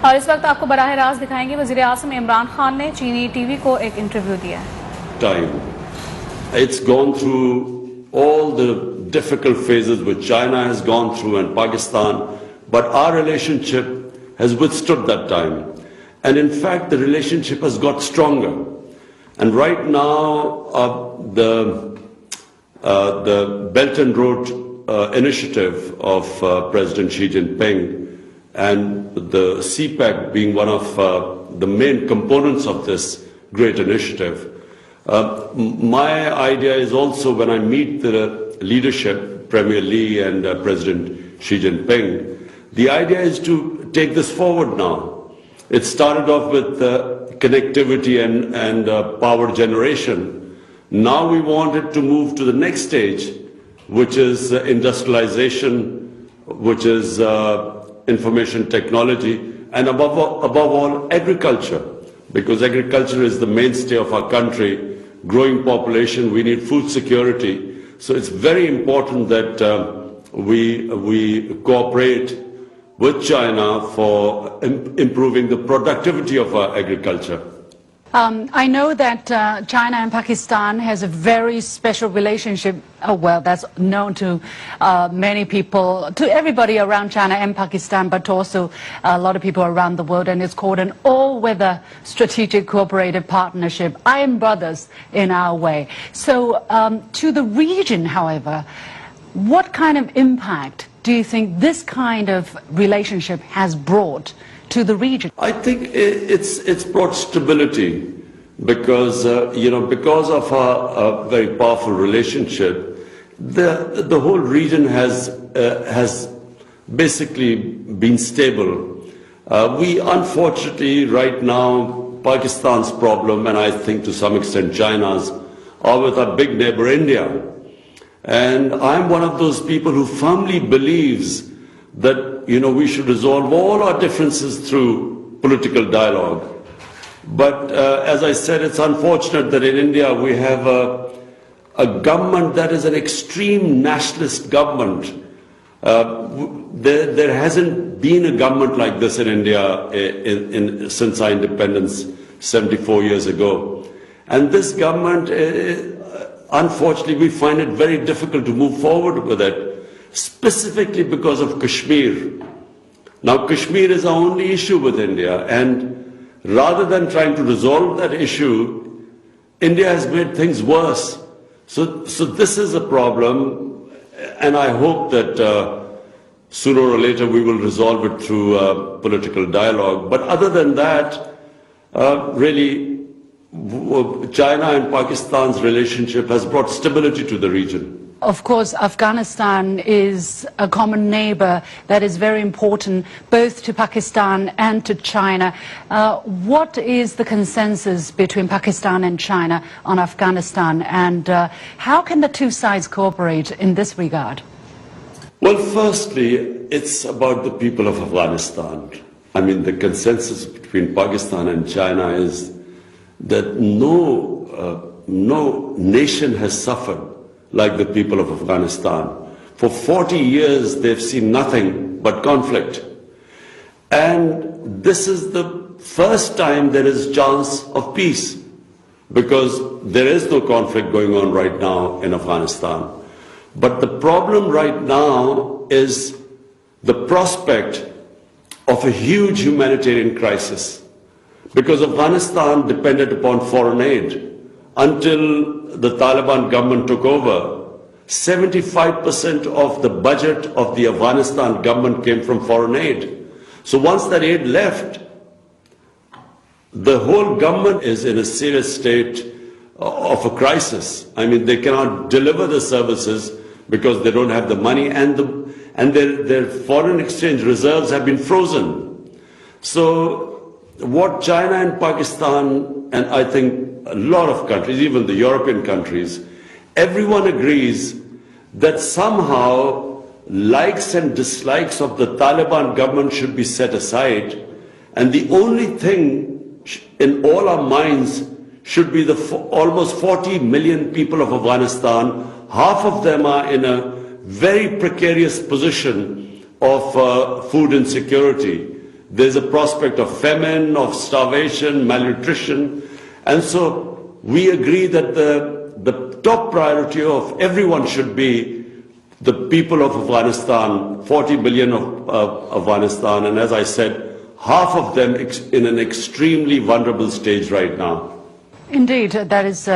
और इस वक्त आपको बराह रास्त दिखाएंगे वज़ीर आज़म इमरान खान ने चीनी टीवी को एक इंटरव्यू दिया है। Time. It's gone through all the difficult phases which China has gone through and Pakistan, but our relationship has withstood that time. And in fact, the relationship has got stronger. And right now, the Belt and Road initiative of President Xi Jinping and the CPEC being one of the main components of this great initiative. My idea is also when I meet the leadership, Premier Li and President Xi Jinping, the idea is to take this forward now. It started off with connectivity and power generation. Now we want it to move to the next stage, which is industrialization, which is information technology, and above all, agriculture, because agriculture is the mainstay of our country. Growing population, we need food security. So it's very important that we cooperate with China for improving the productivity of our agriculture. I know that China and Pakistan has a very special relationship. Well, that's known to many people, to everybody around China and Pakistan, but also a lot of people around the world. And it's called an all-weather strategic cooperative partnership. I am brothers in our way. So to the region, however, what kind of impact do you think this kind of relationship has brought to the region? I think it's brought stability because, because of our very powerful relationship, the whole region has basically been stable. We unfortunately right now, Pakistan's problem, and I think to some extent China's, are with our big neighbor India. And I'm one of those people who firmly believes that we should resolve all our differences through political dialogue. But as I said, it's unfortunate that in India we have a government that is an extreme nationalist government. There hasn't been a government like this in India since our independence 74 years ago. And this government, unfortunately, we find it very difficult to move forward with it, specifically because of Kashmir. Now, Kashmir is our only issue with India, and rather than trying to resolve that issue, India has made things worse. So this is a problem, and I hope that sooner or later we will resolve it through political dialogue. But other than that, really, China and Pakistan's relationship has brought stability to the region. Of course, Afghanistan is a common neighbor that is very important both to Pakistan and to China. What is the consensus between Pakistan and China on Afghanistan, and how can the two sides cooperate in this regard? Well, firstly, it's about the people of Afghanistan. I mean, the consensus between Pakistan and China is that no nation has suffered like the people of Afghanistan. For 40 years, they've seen nothing but conflict. And this is the first time there is chance of peace, because there is no conflict going on right now in Afghanistan. But the problem right now is the prospect of a huge humanitarian crisis, because Afghanistan depended upon foreign aid. Until the Taliban government took over, 75% of the budget of the Afghanistan government came from foreign aid. So once that aid left, the whole government is in a serious state of a crisis. I mean, they cannot deliver the services because they don't have the money, and their foreign exchange reserves have been frozen. So what China and Pakistan, and I think a lot of countries, even the European countries, everyone agrees that somehow likes and dislikes of the Taliban government should be set aside, and the only thing in all our minds should be the almost 40 million people of Afghanistan. Half of them are in a very precarious position of food insecurity. there's a prospect of famine, of starvation, malnutrition. And so we agree that the top priority of everyone should be the people of Afghanistan, 40 million of Afghanistan, and as I said, half of them in an extremely vulnerable stage right now. Indeed, that is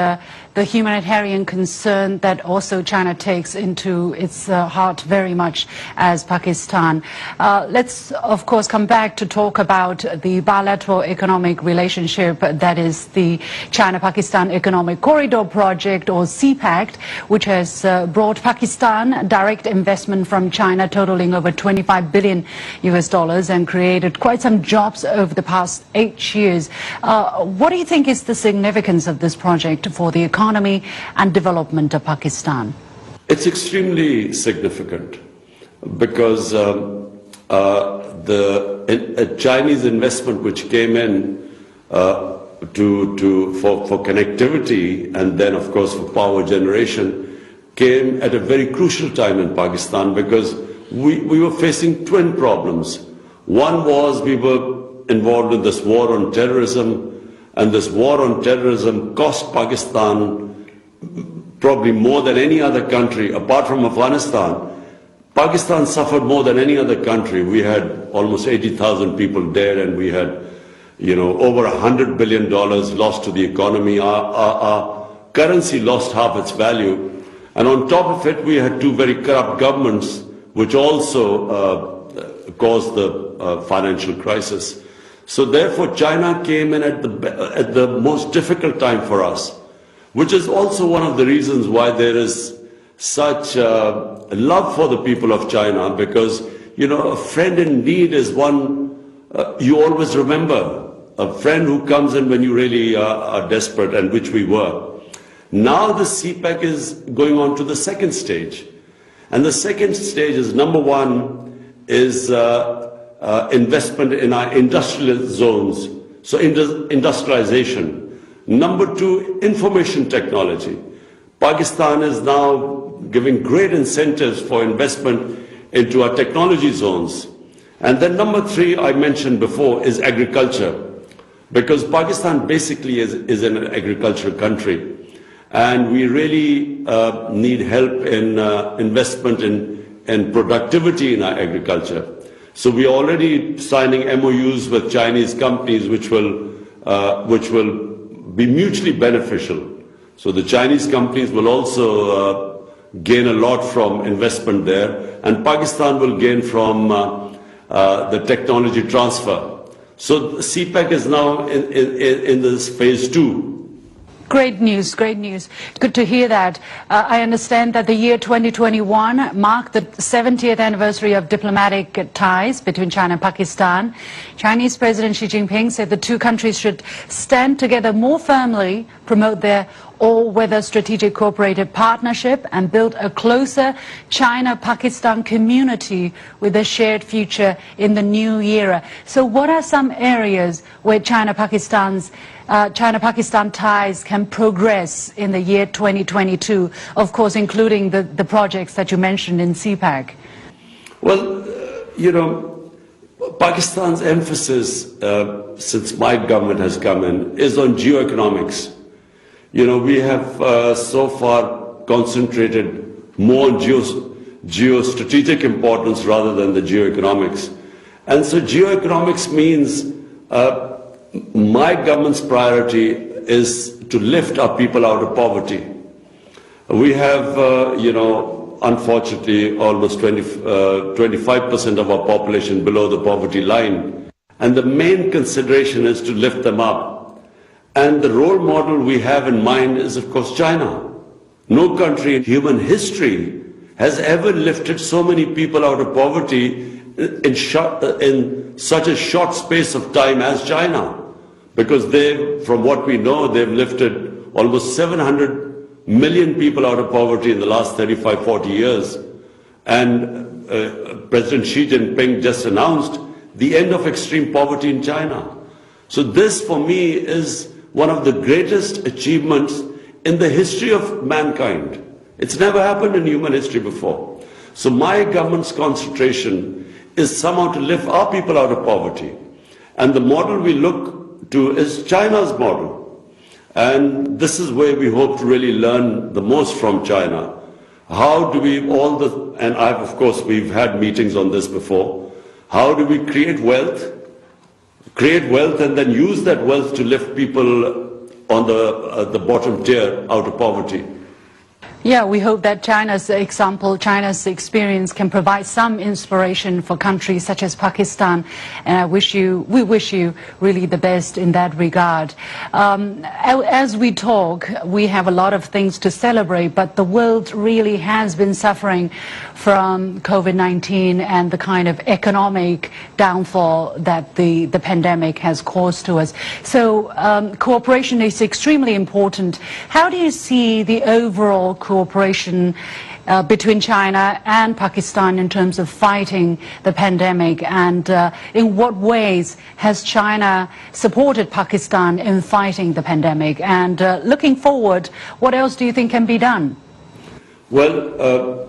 the humanitarian concern that also China takes into its heart very much as Pakistan. Let's, of course, come back to talk about the bilateral economic relationship, that is the China-Pakistan Economic Corridor Project, or CPEC, which has brought Pakistan direct investment from China totaling over $25 billion and created quite some jobs over the past 8 years. What do you think is the significance of this project for the economy and development of Pakistan? It's extremely significant because the Chinese investment which came in for connectivity and then of course for power generation came at a very crucial time in Pakistan because we were facing twin problems. One was we were involved in this war on terrorism, and this war on terrorism cost Pakistan probably more than any other country, apart from Afghanistan. Pakistan suffered more than any other country. We had almost 80,000 people dead, and we had, over $100 billion lost to the economy. Our currency lost half its value. And on top of it, we had two very corrupt governments, which also caused the financial crisis. So therefore, China came in at the most difficult time for us, which is also one of the reasons why there is such love for the people of China, because, a friend in need is one you always remember, a friend who comes in when you really are desperate, and which we were. Now the CPEC is going on to the second stage. And the second stage is, number one, is investment in our industrial zones, so industrialization. Number two, information technology. Pakistan is now giving great incentives for investment into our technology zones. And then number three, I mentioned before, is agriculture, because Pakistan basically is an agricultural country. And we really need help in investment in productivity in our agriculture. So we are already signing MOUs with Chinese companies which will be mutually beneficial. So the Chinese companies will also gain a lot from investment there, and Pakistan will gain from the technology transfer. So CPEC is now in this phase 2. Great news, great news. Good to hear that. I understand that the year 2021 marked the 70th anniversary of diplomatic ties between China and Pakistan. Chinese President Xi Jinping said the two countries should stand together more firmly, promote their all-weather strategic cooperative partnership, and build a closer China-Pakistan community with a shared future in the new era. So what are some areas where China-Pakistan ties can progress in the year 2022, of course including the projects that you mentioned in CPEC? Well, Pakistan's emphasis since my government has come in is on geoeconomics. We have so far concentrated more on geostrategic importance rather than the geoeconomics. And so geoeconomics means my government's priority is to lift our people out of poverty. We have, unfortunately, almost 25% of our population below the poverty line. And the main consideration is to lift them up. And the role model we have in mind is, of course, China. No country in human history has ever lifted so many people out of poverty in such a short space of time as China. Because from what we know, they've lifted almost 700 million people out of poverty in the last 35, 40 years. And President Xi Jinping just announced the end of extreme poverty in China. So this, for me, is one of the greatest achievements in the history of mankind. It's never happened in human history before. So my government's concentration is somehow to lift our people out of poverty. And the model we look to is China's model. And this is where we hope to really learn the most from China. How do we and of course we've had meetings on this before, how do we create wealth and then use that wealth to lift people on the bottom tier out of poverty? Yeah, we hope that China's example, China's experience can provide some inspiration for countries such as Pakistan. And we wish you really the best in that regard. As we talk, we have a lot of things to celebrate, but the world really has been suffering from COVID-19 and the kind of economic downfall that the pandemic has caused to us. So cooperation is extremely important. How do you see the overall cooperation between China and Pakistan in terms of fighting the pandemic, and in what ways has China supported Pakistan in fighting the pandemic? And looking forward, what else do you think can be done? Well,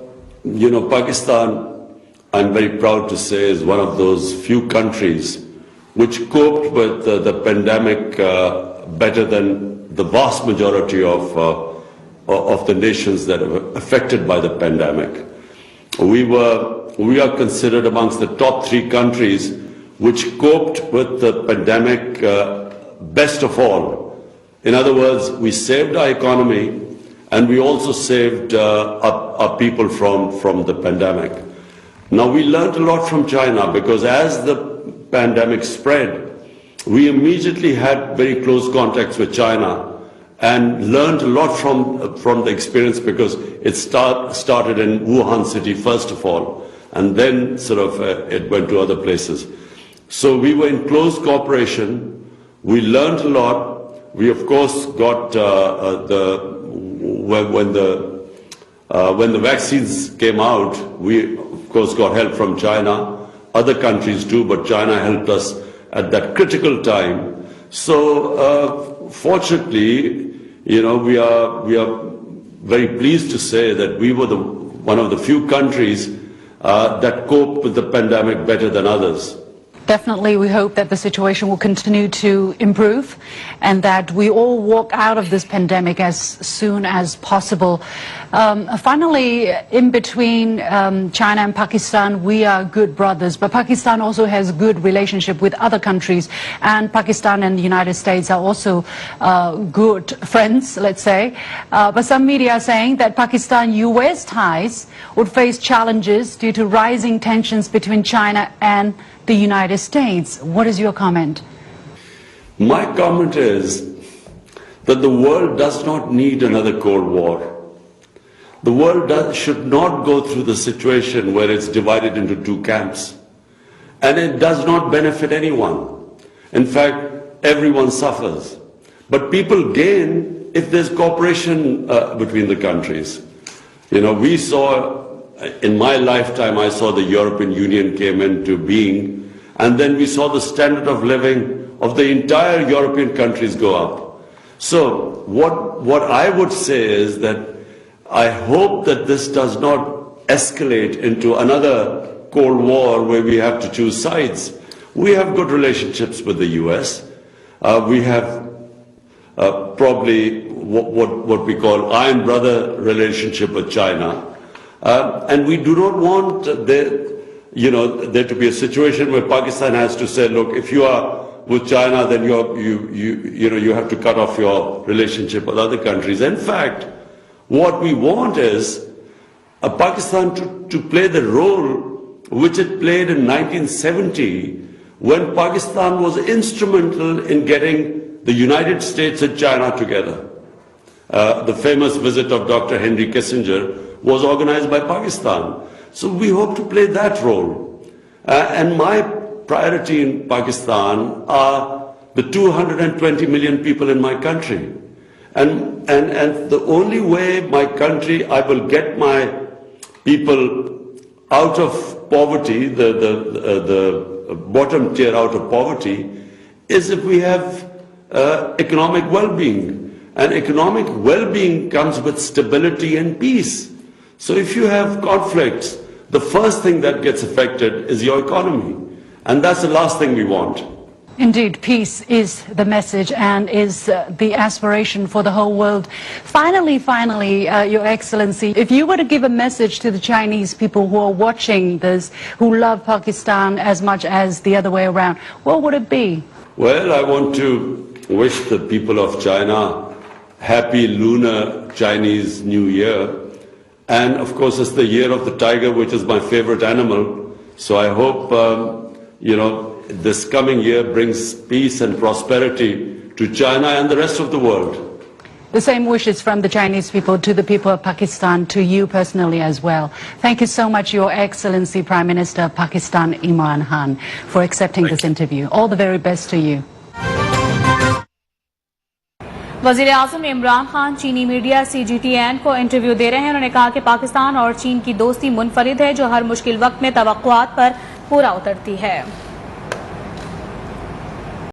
Pakistan, I'm very proud to say, is one of those few countries which coped with the pandemic better than the vast majority of the nations that were affected by the pandemic. We are considered amongst the top 3 countries which coped with the pandemic best of all. In other words, we saved our economy and we also saved our people from the pandemic. Now, we learned a lot from China because as the pandemic spread, we immediately had very close contacts with China and learned a lot from the experience, because it started in Wuhan city first of all, and then it went to other places. So we were in close cooperation. We learned a lot. We of course got when the vaccines came out, we of course got help from China, other countries too, but China helped us at that critical time. So fortunately, we are very pleased to say that we were one of the few countries that coped with the pandemic better than others. Definitely, we hope that the situation will continue to improve and that we all walk out of this pandemic as soon as possible. Finally, in between China and Pakistan, we are good brothers, but Pakistan also has good relationship with other countries, and Pakistan and the United States are also good friends, let's say. But some media are saying that Pakistan-US ties would face challenges due to rising tensions between China and the United States. What is your comment? My comment is that the world does not need another Cold War. The world should not go through the situation where it's divided into 2 camps. And it does not benefit anyone. In fact, everyone suffers. But people gain if there's cooperation between the countries. We saw, in my lifetime, I saw the European Union came into being, and then we saw the standard of living of the entire European countries go up. So what I would say is that I hope that this does not escalate into another Cold War where we have to choose sides. We have good relationships with the US. We have probably what we call iron brother relationship with China. And we do not want there to be a situation where Pakistan has to say, look, if you are with China, then you have to cut off your relationship with other countries. In fact, what we want is Pakistan to play the role which it played in 1970, when Pakistan was instrumental in getting the United States and China together. The famous visit of Dr. Henry Kissinger was organized by Pakistan. So we hope to play that role. And my priority in Pakistan are the 220 million people in my country. And the only way my country, I will get my people out of poverty, the bottom tier out of poverty, is if we have economic well-being. And economic well-being comes with stability and peace. So if you have conflicts, the first thing that gets affected is your economy. And that's the last thing we want. Indeed, peace is the message and is the aspiration for the whole world. Finally, Your Excellency, if you were to give a message to the Chinese people who are watching this, who love Pakistan as much as the other way around, what would it be? Well, I want to wish the people of China happy Lunar Chinese New Year. And of course, it's the year of the tiger, which is my favorite animal. So I hope, this coming year brings peace and prosperity to China and the rest of the world. The same wishes from the Chinese people to the people of Pakistan, to you personally as well. Thank you so much, Your Excellency, Prime Minister of Pakistan, Imran Khan, for accepting this interview. All the very best to you. वज़ीर आज़म इमरान खान चीनी media CGTN को interview दे रहे हैं। उन्होंने कहा कि पाकिस्तान और चीन की दोस्ती मुनफरिद है जो हर मुश्किल वक्त में तवक्कुआत पर पूरा उतरती है।